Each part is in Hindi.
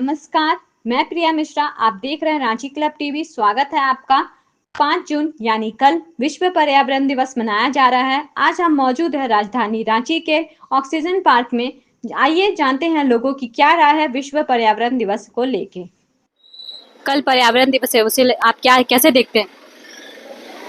नमस्कार, मैं प्रिया मिश्रा। आप देख रहे हैं रांची क्लब टीवी। स्वागत है आपका। 5 जून यानी कल विश्व पर्यावरण दिवस मनाया जा रहा है। आज हम मौजूद है राजधानी रांची के ऑक्सीजन पार्क में। आइए जानते हैं लोगों की क्या राय है विश्व पर्यावरण दिवस को लेके। कल पर्यावरण दिवस है, उसे आप क्या कैसे देखते हैं?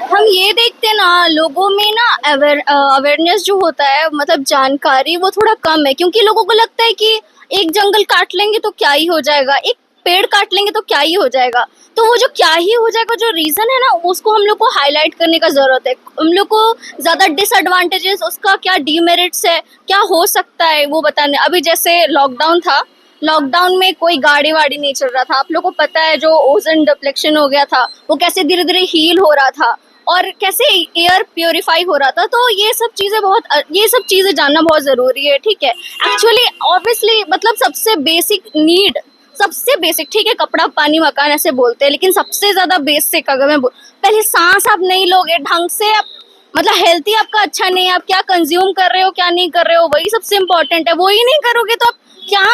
हम ये देखते हैं ना, लोगों में ना अवेयरनेस जो होता है, मतलब जानकारी वो थोड़ा कम है, क्योंकि लोगों को लगता है कि एक जंगल काट लेंगे तो क्या ही हो जाएगा, एक पेड़ काट लेंगे तो क्या ही हो जाएगा। तो वो जो क्या ही हो जाएगा जो रीजन है ना, उसको हम लोग को हाईलाइट करने का जरूरत है। हम लोग को ज्यादा डिसएडवांटेजेस, उसका क्या डीमेरिट्स है, क्या हो सकता है वो बताने। अभी जैसे लॉकडाउन था, लॉकडाउन में कोई गाड़ी वाड़ी नहीं चल रहा था। आप लोगों को पता है जो ओजोन डिप्लेक्शन हो गया था, वो कैसे धीरे धीरे हील हो रहा था और कैसे एयर प्योरीफाई हो रहा था। तो ये सब चीजें जानना बहुत जरूरी है। ठीक है, एक्चुअली ऑब्वियसली मतलब सबसे बेसिक नीड, सबसे बेसिक, ठीक है, कपड़ा पानी मकान ऐसे बोलते हैं, लेकिन सबसे ज्यादा बेसिक अगर मैं पहले सांस आप नहीं लोगे ढंग से, आप मतलब हेल्थी आपका अच्छा नहीं है, आप क्या कंज्यूम कर रहे हो क्या नहीं कर रहे हो, वही सबसे इम्पोर्टेंट है। वो ही नहीं करोगे तो आप क्या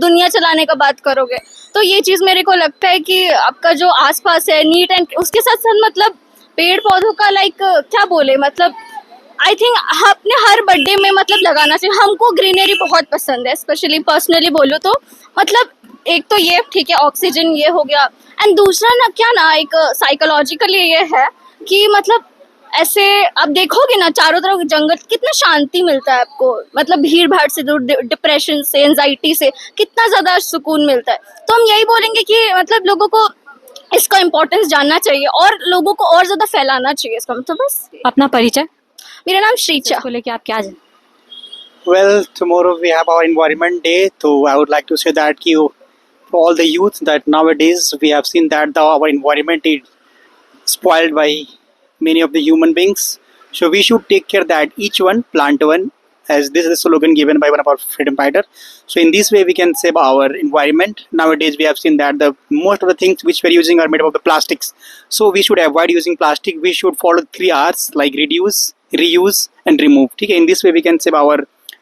दुनिया चलाने का बात करोगे। तो ये चीज मेरे को लगता है कि आपका जो आसपास है नीट एंड उसके साथ साथ मतलब पेड़ पौधों का लाइक क्या बोले, मतलब आई थिंक अपने हर बर्थडे में मतलब लगाना चाहिए। हमको ग्रीनरी बहुत पसंद है, स्पेशली पर्सनली बोलूँ तो मतलब एक तो ये ठीक है ऑक्सीजन ये हो गया, एंड दूसरा ना क्या ना एक साइकोलॉजिकली ये है कि मतलब ऐसे आप देखोगे ना चारों तरफ जंगल, कितना शांति मिलता है आपको, मतलब भीड़ भाड़ से दूर, डिप्रेशन से, एंजाइटी से कितना ज्यादा सुकून मिलता है। तो हम यही बोलेंगे कि मतलब लोगों को इसका इम्पोर्टेंस जानना चाहिए और लोगों को और ज्यादा फैलाना चाहिए इसका। तो बस। अपना परिचय? मेरा नाम श्रीचा। इसको लेके आप क्या Well, tomorrow we have our Environment Day, so I would like to say that for all the youth that nowadays we have seen that our environment is spoiled by many of the human beings. So we should take care that each one plant one, as this is a slogan given by one of our freedom fighter. So in this way we can save our environment. Nowadays we have seen that the most of the things which we're using are made up of the plastics. So we should avoid using plastic. We should follow 3 R's like reduce, reuse and remove. Okay? In this way we can save our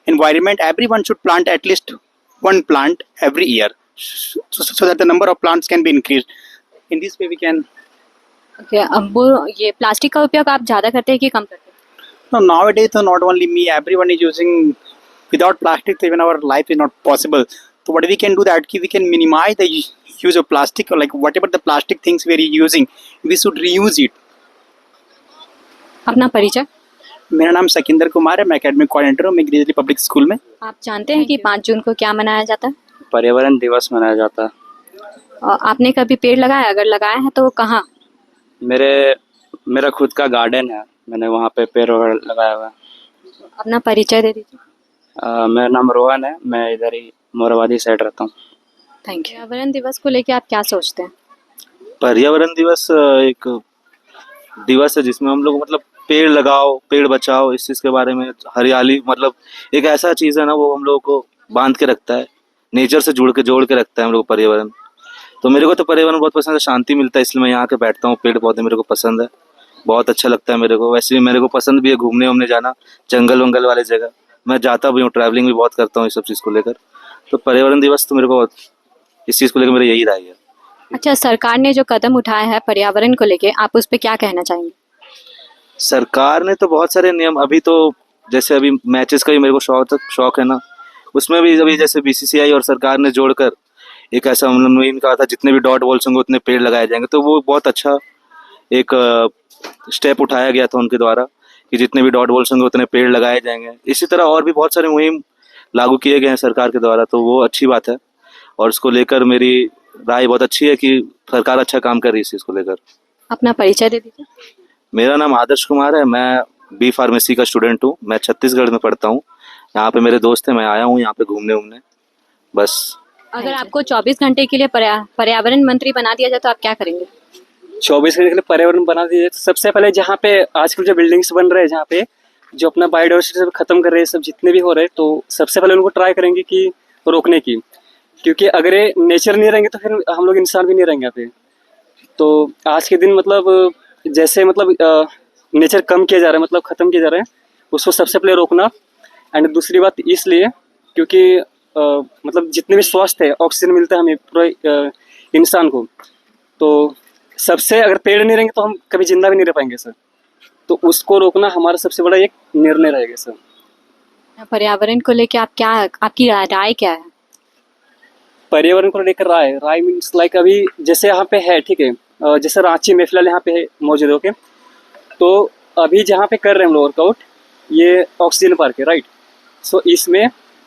environment. Everyone should plant at least one plant every year, so that the number of plants can be increased. In this way we can. अब वो ये प्लास्टिक का उपयोग आप ज्यादा करते हैं कि कम करते हैं? No, nowadays not only me, everyone is using. Without plastic even our life is not possible. So what we can do that we can minimize the use of plastic, or like whatever the plastic things we are using, we should reuse it. अपना परिचय? मेरा नाम सकिंदर कुमार है, मैं एकेडमिक कोऑर्डिनेटर हूँ, मैं ग्रेजुएट पब्लिक स्कूल में। आप जानते हैं कि 5 जून को क्या मनाया जाता है? पर्यावरण दिवस मनाया जाता है। और आपने कभी पेड़ लगाया? अगर लगाया है तो कहाँ? मेरा खुद का गार्डन है, मैंने वहाँ पे पेड़ वगैरह लगाया हुआ है। अपना परिचय दे दीजिए। मेरा नाम रोहन है, मैं इधर ही मोराबादी साइड रहता हूँ। Thank you. पर्यावरण दिवस को लेके आप क्या सोचते हैं? पर्यावरण दिवस एक दिवस है जिसमें हम लोग मतलब पेड़ लगाओ पेड़ बचाओ, इस चीज़ के बारे में, हरियाली मतलब एक ऐसा चीज़ है ना, वो हम लोगों को बांध के रखता है, नेचर से जोड़ के रखता है हम लोग पर्यावरण। तो मेरे को तो पर्यावरण बहुत पसंद है, शांति मिलता है, इसलिए मैं यहाँ के बैठता हूँ। पेड़ पौधे मेरे को पसंद है, बहुत अच्छा लगता है मेरे को। वैसे भी मेरे को पसंद भी है घूमने वूमने जाना, जंगल वंगल वाले जगह मैं जाता भी हूँ, ट्रैवलिंग भी बहुत करता हूँ इस सब चीज़ को लेकर। तो पर्यावरण दिवस तो मेरे को इस चीज़ को लेकर मेरा यही राय है। अच्छा, सरकार ने जो कदम उठाया है पर्यावरण को लेके, आप उस पर क्या कहना चाहेंगे? सरकार ने तो बहुत सारे नियम, अभी तो जैसे अभी मैचेस का भी मेरे को शौक है ना, उसमें भी अभी जैसे बीसीसीआई और सरकार ने जोड़कर एक ऐसा मुहिम कहा था, जितने भी डॉट बॉल्स होंगे उतने पेड़ लगाए जाएंगे। तो वो बहुत अच्छा एक स्टेप उठाया गया था उनके द्वारा कि जितने भी डॉट बॉल्स होंगे उतने पेड़ लगाए जाएंगे। इसी तरह और भी बहुत सारे मुहिम लागू किए गए हैं सरकार के द्वारा, तो वो अच्छी बात है और उसको लेकर मेरी राय बहुत अच्छी है कि सरकार अच्छा काम कर रही है इस चीज़ को लेकर। अपना परिचय दे दीजिए। मेरा नाम आदर्श कुमार है, मैं बी फार्मेसी का स्टूडेंट हूँ, मैं छत्तीसगढ़ में पढ़ता हूँ। यहाँ पे मेरे दोस्त हैं, मैं आया हूँ यहाँ पे घूमने बस। अगर आपको 24 घंटे के लिए पर्यावरण मंत्री बना दिया जाए तो आप क्या करेंगे? 24 घंटे के लिए पर्यावरण बना दिया जाए तो सबसे पहले जहाँ पे आजकल जो बिल्डिंग्स बन रहे हैं, जहाँ पे जो अपना बायोडाइवर्सिटी सब खत्म कर रहे हैं, सब जितने भी हो रहे हैं, तो सबसे पहले उनको ट्राई करेंगे कि रोकने की, क्योंकि अगर ये नेचर नहीं रहेंगे तो फिर हम लोग इंसान भी नहीं रहेंगे यहाँ पे। तो आज के दिन मतलब जैसे मतलब नेचर कम किया जा रहा है, मतलब ख़त्म किया जा रहा है, उसको सबसे पहले रोकना। एंड दूसरी बात इसलिए क्योंकि मतलब जितने भी स्वास्थ्य है ऑक्सीजन मिलता है हमें पूरा इंसान को, तो सबसे अगर पेड़ नहीं रहेंगे तो हम कभी जिंदा भी नहीं रह पाएंगे सर। तो उसको रोकना हमारा सबसे बड़ा एक निर्णय रहेगा सर। पर्यावरण को लेके आप क्या, आपकी राय क्या है? पर्यावरण को लेकर राय मीन्स लाइक अभी जैसे यहाँ पे है, ठीक है, जैसे रांची में फिलहाल यहाँ पे है मौजूद है, ओके। तो अभी जहाँ पे कर रहे हैं हम लोग वर्कआउट, ये ऑक्सीजन पार्क है, राइट। सो इसमें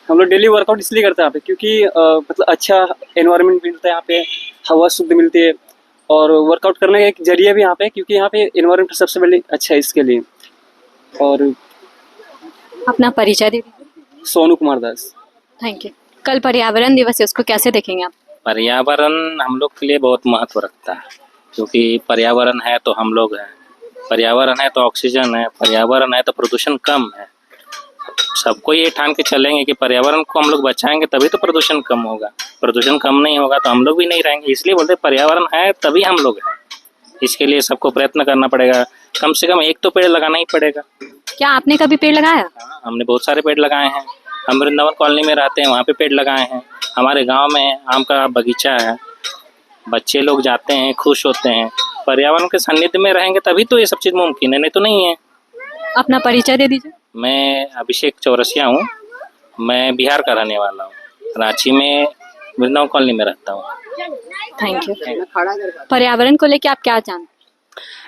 हम लोग डेली वर्कआउट इसलिए करते हैं यहाँ पे क्योंकि मतलब अच्छा एनवायरनमेंट मिलता है यहाँ पे, हवा शुद्ध मिलती है, और वर्कआउट करने का एक जरिया भी यहाँ पे, क्योंकि यहाँ पे एनवायरनमेंट सबसे पहले अच्छा है इसके लिए। और अपना परिचय दे दीजिए। सोनू कुमार दास। Thank you. कल पर्यावरण दिवस है, उसको कैसे देखेंगे आप? पर्यावरण हम लोग के लिए बहुत महत्व रखता है, क्योंकि पर्यावरण है तो हम लोग हैं, पर्यावरण है तो ऑक्सीजन है, पर्यावरण है तो प्रदूषण कम है। सबको ये ठान के चलेंगे कि पर्यावरण को हम लोग बचाएंगे तभी तो प्रदूषण कम होगा, प्रदूषण कम नहीं होगा तो हम लोग भी नहीं रहेंगे। इसलिए बोलते पर्यावरण है तभी हम लोग हैं। इसके लिए सबको प्रयत्न करना पड़ेगा, कम से कम एक तो पेड़ लगाना ही पड़ेगा। क्या आपने कभी पेड़ लगाया? हाँ, हमने बहुत सारे पेड़ लगाए हैं। हम वृंदावन कॉलोनी में रहते हैं, वहाँ पे पेड़ लगाए हैं। हमारे गांव में आम का बगीचा है, बच्चे लोग जाते हैं, खुश होते हैं। पर्यावरण के सानिध्य में रहेंगे तभी तो ये सब चीज़ मुमकिन है, नहीं तो नहीं है। अपना परिचय दे दीजिए। मैं अभिषेक चौरसिया हूँ, मैं बिहार का रहने वाला हूँ, रांची में वृंदावन कॉलोनी में रहता हूँ। Thank you. पर्यावरण को लेके आप क्या जानते?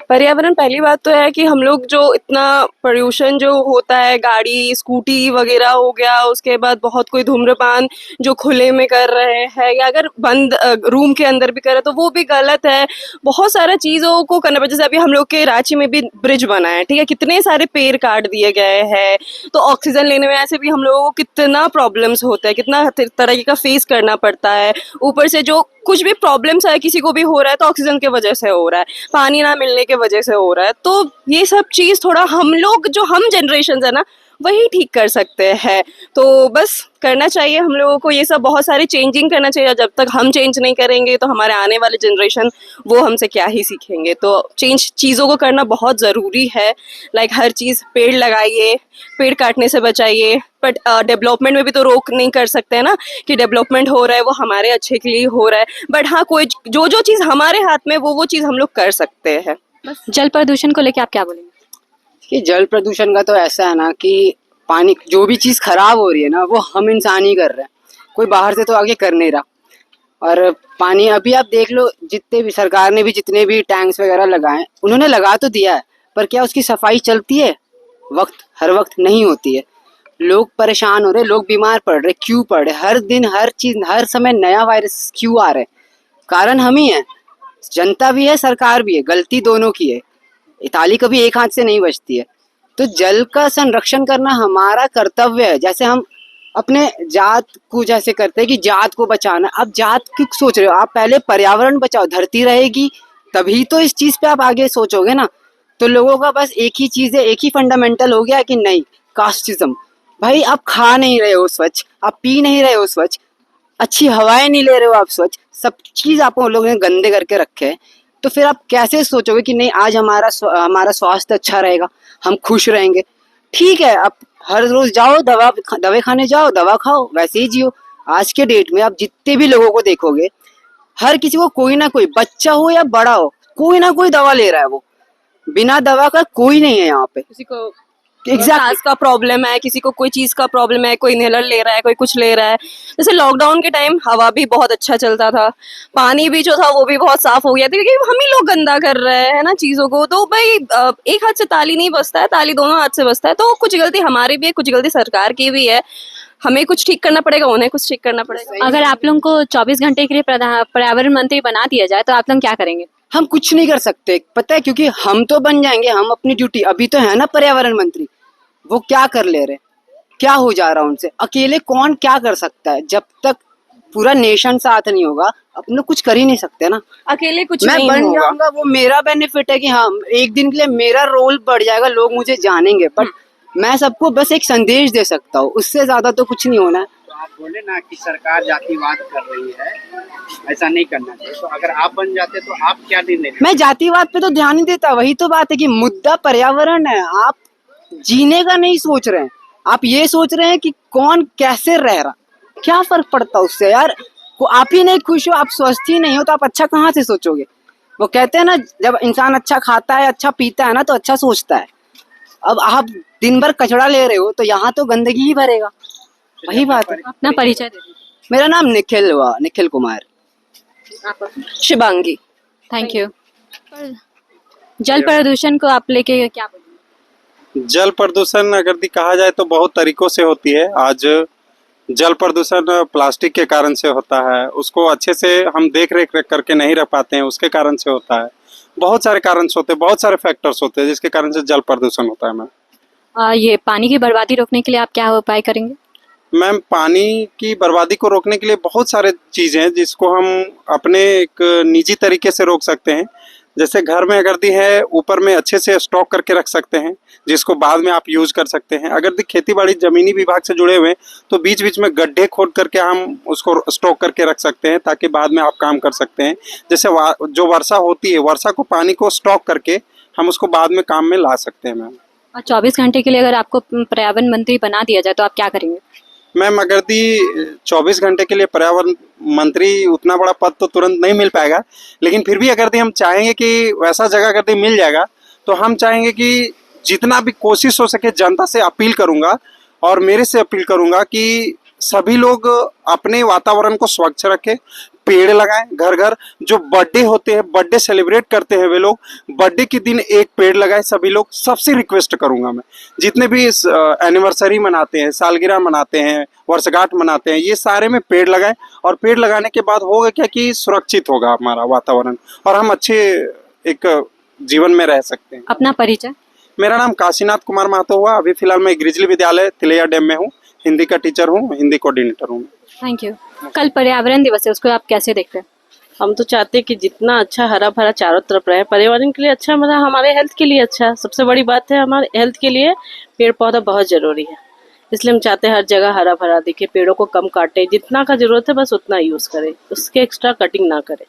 पर्यावरण, पहली बात तो है कि हम लोग जो इतना पोल्यूशन जो होता है, गाड़ी स्कूटी वगैरह हो गया, उसके बाद बहुत कोई धूम्रपान जो खुले में कर रहे हैं या अगर बंद रूम के अंदर भी कर रहे हैं तो वो भी गलत है। बहुत सारा चीज़ों को करना पड़ता है। जैसे अभी हम लोग के रांची में भी ब्रिज बना है, ठीक है, कितने सारे पेड़ काट दिए गए हैं, तो ऑक्सीजन लेने में ऐसे भी हम लोगों को कितना प्रॉब्लम्स होता है, कितना तरह का फेस करना पड़ता है। ऊपर से जो कुछ भी प्रॉब्लम्स है किसी को भी हो रहा है तो ऑक्सीजन के वजह से हो रहा है, पानी ना मिलने के वजह से हो रहा है। तो ये सब चीज़ थोड़ा हम लोग जो हम जनरेशन है ना वही ठीक कर सकते हैं। तो बस करना चाहिए हम लोगों को ये सब, बहुत सारे चेंजिंग करना चाहिए। जब तक हम चेंज नहीं करेंगे तो हमारे आने वाले जनरेशन वो हमसे क्या ही सीखेंगे। तो चेंज चीज़ों को करना बहुत ज़रूरी है। लाइक हर चीज़, पेड़ लगाइए, पेड़ काटने से बचाइए। बट डेवलपमेंट में भी तो रोक नहीं कर सकते हैं ना कि डेवलपमेंट हो रहा है वो हमारे अच्छे के लिए हो रहा है। बट हाँ, कोई जो चीज़ हमारे हाथ में वो चीज़ हम लोग कर सकते हैं। जल प्रदूषण को लेके आप क्या बोलेंगे? कि जल प्रदूषण का तो ऐसा है ना कि पानी, जो भी चीज़ खराब हो रही है ना वो हम इंसान ही कर रहे हैं, कोई बाहर से तो आगे कर नहीं रहा। और पानी अभी आप देख लो, जितने भी सरकार ने भी जितने भी टैंक्स वगैरह लगाए, उन्होंने लगा तो दिया है, पर क्या उसकी सफाई चलती है? हर वक्त नहीं होती है। लोग परेशान हो रहे, लोग बीमार पड़ रहे। क्यों पड़ रहे? हर दिन हर चीज़, हर समय नया वायरस क्यों आ रहे? कारण हम ही हैं, जनता भी है, सरकार भी है, गलती दोनों की है। ताली कभी एक हाथ से नहीं बजती है। तो जल का संरक्षण करना हमारा कर्तव्य है। जैसे हम अपने जात को जैसे करते हैं कि जात को बचाना, आप जात क्यों सोच रहे हो? आप पहले पर्यावरण बचाओ, धरती रहेगी तभी तो इस चीज़ पे आप आगे सोचोगे ना। तो लोगों का बस एक ही चीज़ है, एक ही फंडामेंटल हो गया कि नहीं, कास्टिज्म। भाई आप खा नहीं रहे हो स्वच्छ, आप पी नहीं रहे हो स्वच्छ, अच्छी हवाएं नहीं ले रहे हो आप स्वच्छ, सब चीज़ आप लोगों ने गंदे करके रखे हैं। तो फिर आप कैसे सोचोगे कि नहीं आज हमारा स्वास्थ्य अच्छा रहेगा, हम खुश रहेंगे? ठीक है, आप हर रोज जाओ, दवा खाने जाओ, दवा खाओ, वैसे ही जियो। आज के डेट में आप जितने भी लोगों को देखोगे, हर किसी को कोई ना कोई, बच्चा हो या बड़ा हो, कोई ना कोई दवा ले रहा है। वो बिना दवा का कोई नहीं है यहाँ पे। किसी को सांस का प्रॉब्लम है, किसी को कोई चीज का प्रॉब्लम है, कोई इनहेलर ले रहा है, कोई कुछ ले रहा है। जैसे लॉकडाउन के टाइम हवा भी बहुत अच्छा चलता था, पानी भी जो था वो भी बहुत साफ हो गया था, क्योंकि हम ही लोग गंदा कर रहे हैं ना चीजों को। तो भाई एक हाथ से ताली नहीं बजता है, ताली दोनों हाथ से बजता है। तो कुछ गलती हमारी भी है, कुछ गलती सरकार की भी है। हमें कुछ ठीक करना पड़ेगा, उन्हें कुछ ठीक करना पड़ेगा। अगर आप लोगों को 24 घंटे के लिए पर्यावरण मंत्री बना दिया जाए तो आप लोग क्या करेंगे? हम कुछ नहीं कर सकते, पता है, क्योंकि हम तो बन जाएंगे, हम अपनी ड्यूटी, अभी तो है ना पर्यावरण मंत्री, वो क्या कर ले रहे, क्या हो जा रहा उनसे? अकेले कौन क्या कर सकता है? जब तक पूरा नेशन साथ नहीं होगा अपन लोग कुछ कर ही नहीं सकते ना। अकेले कुछ मैं नहीं बन होगा। जाऊंगा, वो मेरा बेनिफिट है कि हाँ एक दिन के लिए मेरा रोल बढ़ जाएगा, लोग मुझे जानेंगे, बट मैं सबको बस एक संदेश दे सकता हूँ, उससे ज्यादा तो कुछ नहीं होना है। तो आप बोले ना कि सरकार जातिवाद कर रही है, ऐसा नहीं करना चाहिए। तो अगर आप बन जाते तो आप क्या निर्णय? मैं जातिवाद पे तो ध्यान नहीं देता, वही तो बात है कि मुद्दा पर्यावरण है। आप जीने का नहीं सोच रहे हैं, आप ये सोच रहे हैं कि कौन कैसे रह रहा। क्या फर्क पड़ता उससे यार? आप ही नहीं खुश हो, आप स्वस्थ ही नहीं हो, तो आप अच्छा कहाँ से सोचोगे? वो कहते हैं ना, जब इंसान अच्छा खाता है, अच्छा पीता है ना, तो अच्छा सोचता है। अब आप दिन भर कचरा ले रहे हो तो यहाँ तो गंदगी ही भरेगा। वही बात है। अपना परिचय दे दीजिए। मेरा नाम निखिल हुआ, निखिल कुमार। शिवांगी। Thank you. जल प्रदूषण को आप लेके क्या बोलेंगे? जल प्रदूषण अगर कहा जाए तो बहुत तरीकों से होती है। आज जल प्रदूषण प्लास्टिक के कारण से होता है, उसको अच्छे से हम देख रेख करके नहीं रख पाते हैं, उसके कारण से होता है। बहुत सारे कारण होते हैं, बहुत सारे फैक्टर्स होते हैं जिसके कारण से जल प्रदूषण होता है। मैम, ये पानी की बर्बादी रोकने के लिए आप क्या उपाय करेंगे? मैम, पानी की बर्बादी को रोकने के लिए बहुत सारे चीज़ें हैं जिसको हम अपने एक निजी तरीके से रोक सकते हैं। जैसे घर में अगर है, ऊपर में अच्छे से स्टॉक करके रख सकते हैं, जिसको बाद में आप यूज कर सकते हैं। अगर खेती बाड़ी जमीनी विभाग से जुड़े हुए हैं तो बीच बीच में गड्ढे खोद करके हम उसको स्टॉक करके रख सकते हैं, ताकि बाद में आप काम कर सकते हैं। जैसे जो वर्षा होती है, वर्षा को पानी को स्टॉक करके हम उसको बाद में काम में ला सकते हैं। मैम, और 24 घंटे के लिए अगर आपको पर्यावरण मंत्री बना दिया जाए तो आप क्या करेंगे? मैम, अगर 24 घंटे के लिए पर्यावरण मंत्री, उतना बड़ा पद तो तुरंत नहीं मिल पाएगा, लेकिन फिर भी अगर हम चाहेंगे कि वैसा जगह अगर मिल जाएगा तो हम चाहेंगे कि जितना भी कोशिश हो सके जनता से अपील करूंगा और मेरे से अपील करूंगा कि सभी लोग अपने वातावरण को स्वच्छ रखें, पेड़ लगाएं घर घर। जो बर्थडे होते हैं, बर्थडे सेलिब्रेट करते हैं वे लोग, बर्थडे के दिन एक पेड़ लगाएं सभी लोग। सबसे रिक्वेस्ट करूंगा मैं, जितने भी एनिवर्सरी मनाते हैं, सालगिरह मनाते हैं, वर्षगांठ मनाते हैं, ये सारे में पेड़ लगाएं। और पेड़ लगाने के बाद होगा क्या कि सुरक्षित होगा हमारा वातावरण और हम अच्छे एक जीवन में रह सकते हैं। अपना परिचय? मेरा नाम काशीनाथ कुमार महतो हुआ। अभी फिलहाल मैं ग्रिजली विद्यालय तिलैया डैम में हूँ, हिंदी का टीचर हूँ, हिंदी कोऑर्डिनेटर हूँ। Thank you. कल पर्यावरण दिवस है, उसको आप कैसे देखते हैं? हम तो चाहते हैं कि जितना अच्छा हरा भरा चारों तरफ रहे, पर्यावरण के लिए अच्छा, मतलब हमारे हेल्थ के लिए अच्छा। सबसे बड़ी बात है, हमारे हेल्थ के लिए पेड़ पौधा बहुत जरूरी है। इसलिए हम चाहते हैं हर जगह हरा भरा दिखे, पेड़ों को कम काटे, जितना का जरूरत है बस उतना यूज करें, उसके एक्स्ट्रा कटिंग ना करें।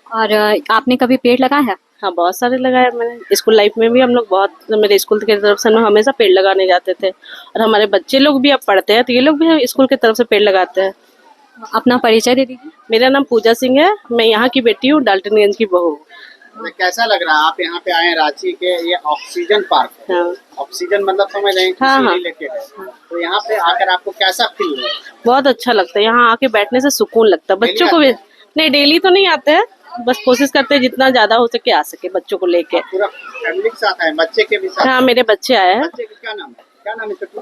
और आपने कभी पेड़ लगाया है? हाँ, बहुत सारे लगाए मैंने। स्कूल लाइफ में भी हम लोग बहुत, मेरे स्कूल की तरफ से हम हमेशा पेड़ लगाने जाते थे, और हमारे बच्चे लोग भी अब पढ़ते हैं तो ये लोग भी स्कूल की तरफ से पेड़ लगाते हैं। अपना परिचय दे दीजिए। मेरा नाम पूजा सिंह है, मैं यहाँ की बेटी हूँ, डाल्टनगंज की बहू। कैसा लग रहा है आप यहाँ पे आए रांची के, ये ऑक्सीजन पार्क है। हाँ। ऑक्सीजन मतलब समझ रहे हैं कि हाँ, हाँ। रिलेटेड है, तो यहाँ पे आकर आपको कैसा फील हुआ? बहुत अच्छा लगता है, यहाँ आके बैठने से सुकून लगता है। बच्चों को भी नहीं, डेली तो नहीं आते हैं, बस कोशिश करते हैं जितना ज्यादा हो सके आ सके बच्चों को लेके। पूरा फैमिली के साथ आए, बच्चे के भी साथ? हाँ, मेरे बच्चे आए हैं। बच्चे का क्या नाम है? क्या नाम है छोटू?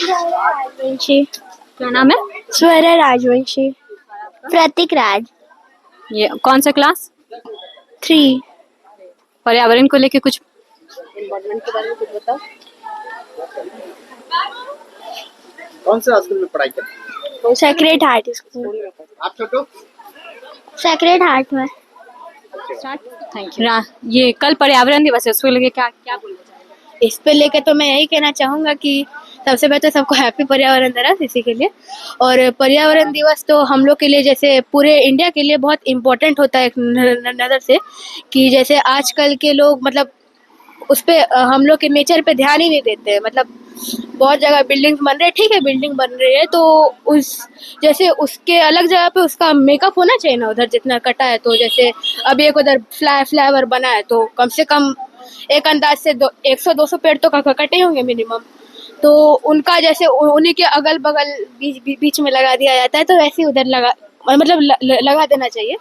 राजवंशी। क्या नाम है? स्वर राजवंशी। प्रतीक राज। ये कौन सा क्लास? 3। पर्यावरण को लेके कुछ इन्वायरमेंट के बारे में कुछ बताओ। कौन सा स्कूल में पढ़ाई करते हैं? Sacred heart school. आप छोटू? सेक्रेड हार्ट में। Thank you. ये कल पर्यावरण दिवस है, उसको लेके क्या क्या बोलना चाहेंगे? इस पे लेके तो मैं यही कहना चाहूँगा कि सबसे पहले तो सबको हैप्पी पर्यावरण दिवस इसी के लिए। और पर्यावरण दिवस तो हम लोग के लिए, जैसे पूरे इंडिया के लिए बहुत इम्पोर्टेंट होता है एक नज़र से, कि जैसे आजकल के लोग मतलब उस पर हम लोग के नेचर पे ध्यान ही नहीं देते हैं। मतलब बहुत जगह बिल्डिंग्स बन रहे हैं, ठीक है बिल्डिंग बन रही है, तो उस जैसे उसके अलग जगह पे उसका मेकअप होना चाहिए ना, उधर जितना कटा है। तो जैसे अभी एक उधर फ्लाईओवर बना है, तो कम से कम एक अंदाज से 100-200 पेड़ तो कटे होंगे मिनिमम। तो उनका जैसे उन्हीं के अगल बगल बीच में लगा दिया जाता है, तो वैसे ही उधर लगा देना चाहिए।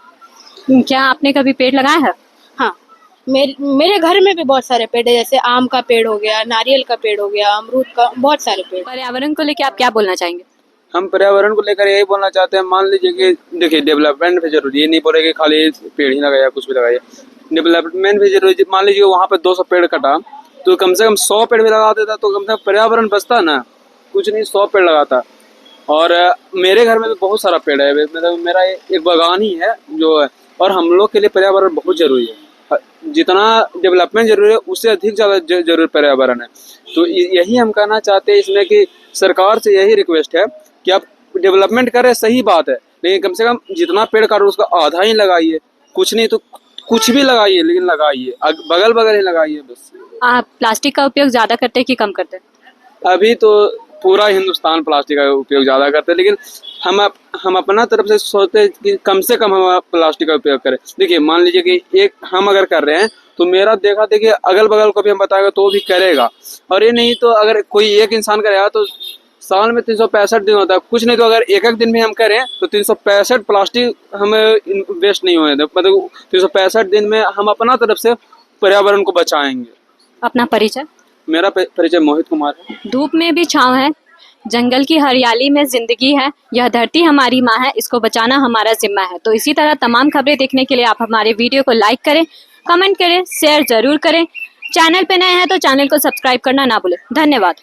क्या आपने कभी पेड़ लगाया है? हाँ, मेरे घर में भी बहुत सारे पेड़ है, जैसे आम का पेड़ हो गया, नारियल का पेड़ हो गया, अमरूद का, बहुत सारे पेड़। पर्यावरण को लेके आप क्या बोलना चाहेंगे? हम पर्यावरण को लेकर यही बोलना चाहते हैं, मान लीजिए कि देखिए डेवलपमेंट भी जरूरी है, ये नहीं बोले कि खाली पेड़ ही लगाया, कुछ भी लगाया, डेवलपमेंट भी जरूरी। मान लीजिए वहाँ पे 200 पेड़ कटा तो कम से कम 100 पेड़ भी लगा देता तो कम से कम पर्यावरण बचता ना, कुछ नहीं 100 पेड़ लगाता। और मेरे घर में भी बहुत सारा पेड़ है, मतलब मेरा एक बागान ही है जो है, और हम लोग के लिए पर्यावरण बहुत जरूरी है। जितना डेवलपमेंट जरूरी है उससे अधिक ज़्यादा जरूरी पर्यावरण है। तो यही हम कहना चाहते हैं इसमें कि सरकार से यही रिक्वेस्ट है कि आप डेवलपमेंट करें, सही बात है, लेकिन कम से कम जितना पेड़ काटो उसका आधा ही लगाइए, कुछ नहीं तो कुछ भी लगाइए, लेकिन लगाइए, बगल बगल ही लगाइए बस। आप प्लास्टिक का उपयोग ज्यादा करते हैं कि कम करते हैं? अभी तो पूरा हिंदुस्तान प्लास्टिक का उपयोग ज़्यादा करते हैं, लेकिन हम अपना तरफ से सोचते हैं कि कम से कम हम प्लास्टिक का उपयोग करें। देखिए मान लीजिए कि एक हम अगर कर रहे हैं तो मेरा देखा देखिए अगल बगल को भी हम बताएंगे तो भी करेगा, और ये नहीं तो अगर कोई एक इंसान करेगा तो साल में 365 दिन होता है, कुछ नहीं तो अगर एक दिन भी हम करें तो 365 प्लास्टिक हमें वेस्ट नहीं होने, मतलब 365 दिन में हम अपना तरफ से पर्यावरण को बचाएंगे। अपना परिचय? मेरा परिचय मोहित कुमार है। धूप में भी छाँव है, जंगल की हरियाली में जिंदगी है, यह धरती हमारी माँ है, इसको बचाना हमारा जिम्मा है। तो इसी तरह तमाम खबरें देखने के लिए आप हमारे वीडियो को लाइक करें, कमेंट करें, शेयर जरूर करें। चैनल पे नए हैं तो चैनल को सब्सक्राइब करना ना भूलें। धन्यवाद।